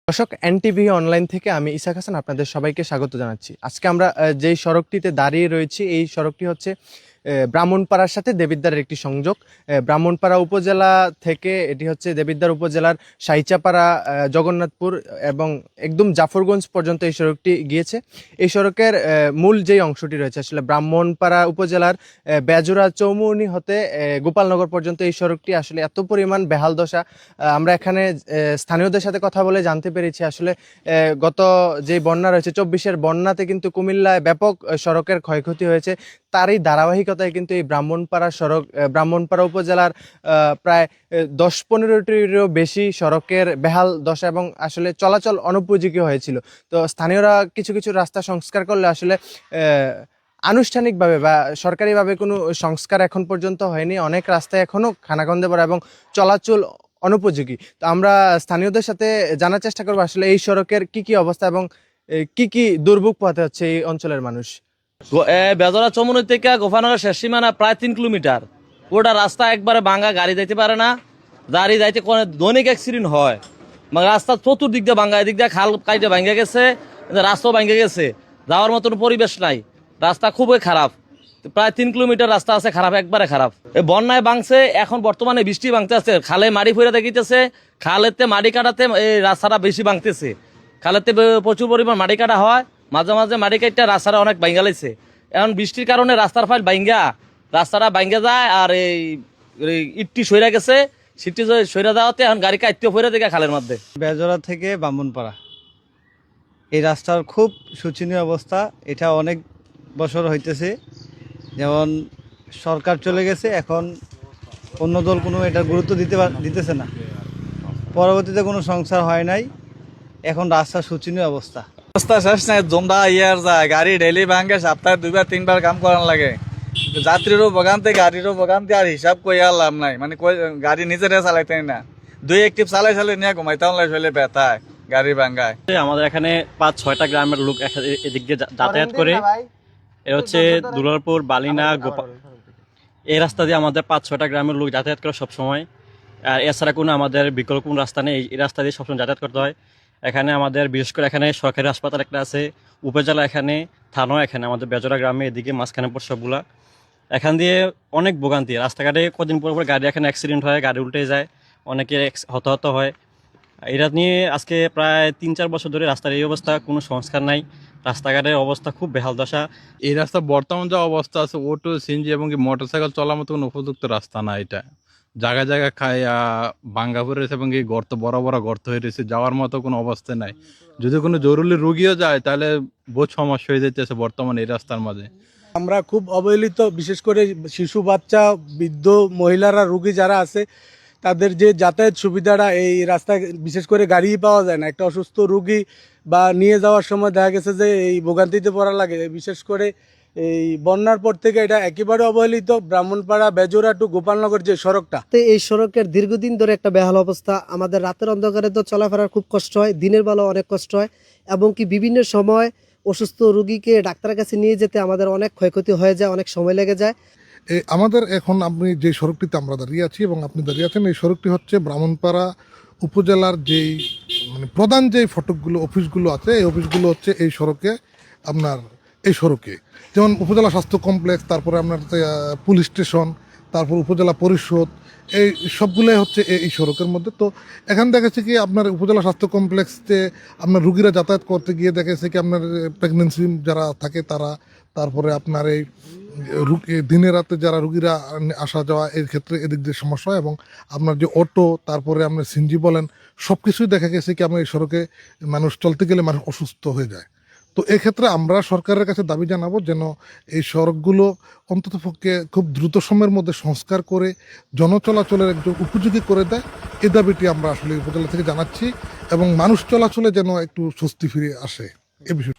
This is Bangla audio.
দর্শক, এনটিভি অনলাইন থেকে আমি ইসাক হাসান আপনাদের সবাইকে স্বাগত জানাচ্ছি। আজকে আমরা যেই সড়কটিতে দাঁড়িয়ে রয়েছি, এই সড়কটি হচ্ছে ব্রাহ্মণপাড়ার সাথে দেবিদ্বারের একটি সংযোগ। ব্রাহ্মণপাড়া উপজেলা থেকে এটি হচ্ছে দেবিদ্বার উপজেলার সাইচাপাড়া, জগন্নাথপুর এবং একদম জাফরগঞ্জ পর্যন্ত এই সড়কটি গিয়েছে। এই সড়কের মূল যেই অংশটি রয়েছে আসলে ব্রাহ্মণপাড়া উপজেলার বেজোরা চৌমুহনী হতে গোপালনগর পর্যন্ত এই সড়কটি আসলে এত পরিমাণ বেহাল দশা। আমরা এখানে স্থানীয়দের সাথে কথা বলে জানতে পেরেছি আসলে গত যে বন্যা রয়েছে ২৪-এর বন্যাতে কিন্তু কুমিল্লায় ব্যাপক সড়কের ক্ষয়ক্ষতি হয়েছে। তারই ধারাবাহিকতায় কিন্তু এই ব্রাহ্মণপাড়া সড়ক, ব্রাহ্মণপাড়া উপজেলার প্রায় ১০-১৫টিরও বেশি সড়কের বেহাল দশা এবং আসলে চলাচল অনুপযোগী হয়েছিল। তো স্থানীয়রা কিছু কিছু রাস্তা সংস্কার করলে আসলে আনুষ্ঠানিকভাবে বা সরকারিভাবে কোনো সংস্কার এখন পর্যন্ত হয়নি। অনেক রাস্তায় এখনও খানাখন্দে পড়া এবং চলাচল অনুপযোগী। তো আমরা স্থানীয়দের সাথে জানার চেষ্টা করবো আসলে এই সড়কের কি অবস্থা এবং কি দুর্ভোগ পোহাতে হচ্ছে এই অঞ্চলের মানুষ। বেজরা চৌমুহনী থেকে গোপালনগর শেষ সীমানা প্রায় ৩ কিলোমিটার। ওটা রাস্তা একবারে ভাঙা, গাড়ি যাইতে পারে না। গাড়ি যাইতে দৈনিক অ্যাক্সিডেন্ট হয়। রাস্তা চতুর্দিক দিয়ে ভাঙা, এদিক দিয়ে খাল কাইটে ভাঙে গেছে, রাস্তাও ভাঙে গেছে, যাওয়ার মতন পরিবেশ নাই। রাস্তা খুবই খারাপ, প্রায় ৩ কিলোমিটার রাস্তা আছে খারাপ, একবারে খারাপ। এই বন্যায় ভাঙছে, এখন বর্তমানে বৃষ্টি ভাঙতে আছে, খালে মাটি ফিরে দেখিতেছে, খালেতে মাটি কাটাতে এই রাস্তাটা বেশি ভাঙতেছে। খালেতে প্রচুর পরিমাণ মাটি কাটা হয়, মাঝে মাঝে মাটি কাটতে রাস্তাটা অনেক ভাঙ্গা লাইছে। এখন বৃষ্টির কারণে রাস্তার ফাইল রাস্তাটা ভাঙ্গা যায়, আর এই ইটটি সইরা গেছে, সিটটি সইরা যাওয়াতে এখন গাড়ি কাটতেও ফিরে দেখে খালের মধ্যে। বেজরা থেকে ব্রাহ্মণপাড়া এই রাস্তার খুব শোচনীয় অবস্থা। এটা অনেক বছর হইতেছে, যেমন সরকার চলে গেছে, এখন অন্য দল কোনো এটার গুরুত্ব দিতেছে না। পরবর্তীতে কোনো সংসার হয় নাই, এখন রাস্তার শোচনীয় অবস্থা। রাস্তা শেষ নাই, জমদা ইয়ার যায়, গাড়ি ডেলি ভাঙে, সপ্তাহে ২-৩বার কাম করার লাগে। যাত্রীরও ভোগান্তি, গাড়িরও ভোগান্তি, আর হিসাব কই আর লাভ নাই। মানে গাড়ি নিজেরা চালাইতে না, ২-১ চালাই নিয়ে ঘুমাইতাম শৈলে ব্যথায়, গাড়ি ভাঙ্গায়। আমাদের এখানে ৫-৬টা গ্রামের লোক এদিক দিয়ে যাতায়াত করে। এ হচ্ছে দুলালপুর, বালিনা, এই রাস্তা দিয়ে আমাদের ৫-৬টা গ্রামের লোক যাতায়াত করে সবসময়। আর এছাড়া কোনো আমাদের বিকল্প কোনো রাস্তা নেই, এই রাস্তা দিয়ে সবসময় যাতায়াত করতে হয়। এখানে আমাদের বিশেষ করে এখানে সরকারি হাসপাতাল একটা আছে, উপজেলা এখানে, থানাও এখানে, আমাদের বেজরা গ্রামে এদিকে মাঝখানে পর সবগুলা। এখান দিয়ে অনেক ভোগান্তি, রাস্তাঘাটে কদিন পর গাড়ি এখানে অ্যাক্সিডেন্ট হয়, গাড়ি উল্টে যায়, অনেকে হতাহত হয়। এটা নিয়ে আজকে প্রায় ৩-৪ বছর ধরে রাস্তার এই অবস্থা, কোনো সংস্কার নাই, রাস্তাঘাটের অবস্থা খুব বেহাল দশা। এই রাস্তা বর্তমান যা অবস্থা আছে, অটো, সিএনজি এবং মোটরসাইকেল চলার মতো কোনো উপযুক্ত রাস্তা না। এটা জায়গায় জায়গায় ভাঙ্গা পড়ে রয়েছে এবং এই গর্ত, বড় বড় গর্ত হয়ে রয়েছে, যাওয়ার মতো কোনো অবস্থা নাই। যদি কোনো জরুরি রুগীও যায় তাহলে বহুত সমস্যা হয়ে যেতেছে বর্তমানে এই রাস্তার মাঝে। আমরা খুব অবহেলিত, বিশেষ করে শিশু, বাচ্চা, বৃদ্ধ, মহিলারা, রুগী যারা আছে তাদের যে যাতায়াত সুবিধাটা, এই রাস্তায় বিশেষ করে গাড়ি পাওয়া যায় না। একটা অসুস্থ রুগী বা নিয়ে যাওয়ার সময় দেখা গেছে যে এই ভোগান্তিতে পড়া লাগে। বিশেষ করে এই বন্যার পর থেকে এটা একেবারে অবহেলিত। ব্রাহ্মণপাড়া, বেজোরা টু গোপালনগর যে সড়কটা, এই সড়কের দীর্ঘদিন ধরে একটা বেহাল অবস্থা। আমাদের রাতের অন্ধকারে তো চলাফেরার খুব কষ্ট হয়, দিনের বেলা অনেক কষ্ট হয়, এবং কি বিভিন্ন সময় অসুস্থ রুগীকে ডাক্তারের কাছে নিয়ে যেতে আমাদের অনেক ক্ষয়ক্ষতি হয়ে যায়, অনেক সময় লেগে যায়। আমাদের এখন আপনি যে সড়কটিতে আমরা দাঁড়িয়ে আছি এবং আপনি দাঁড়িয়ে আছেন, এই সড়কটি হচ্ছে ব্রাহ্মণপাড়া উপজেলার যেই প্রধান যেই ফটকগুলো, অফিসগুলো আছে, এই অফিসগুলো হচ্ছে এই সড়কে, আপনার এই সড়কে যেমন উপজেলা স্বাস্থ্য কমপ্লেক্স, তারপরে আপনার পুলিশ স্টেশন, তারপর উপজেলা পরিষদ, এই সবগুলোই হচ্ছে এই সড়কের মধ্যে। তো এখানে দেখেছি কি আপনার উপজেলা স্বাস্থ্য কমপ্লেক্সে আপনার রুগীরা যাতায়াত করতে গিয়ে দেখেছে কি আপনার প্রেগনেন্সি যারা থাকে তারা, তারপরে আপনার এই দিনে রাতে যারা রুগীরা আসা যাওয়া, এর ক্ষেত্রে এদিক দিয়ে সমস্যা হয়। এবং আপনার যে অটো, তারপরে আপনার সিএনজি বলেন, সব কিছুই দেখা গেছে কি আপনার এই সড়কে মানুষ চলতে গেলে মানুষ অসুস্থ হয়ে যায়। তো এক্ষেত্রে আমরা সরকারের কাছে দাবি জানাবো যেন এই সড়কগুলো অন্ততপক্ষে খুব দ্রুত সময়ের মধ্যে সংস্কার করে জনচলাচলের একজন উপযোগী করে দেয়। এই দাবিটি আমরা আসলে উপজেলা থেকে জানাচ্ছি এবং মানুষ চলাচলে যেন একটু স্বস্তি ফিরে আসে, এ বিষয়ে।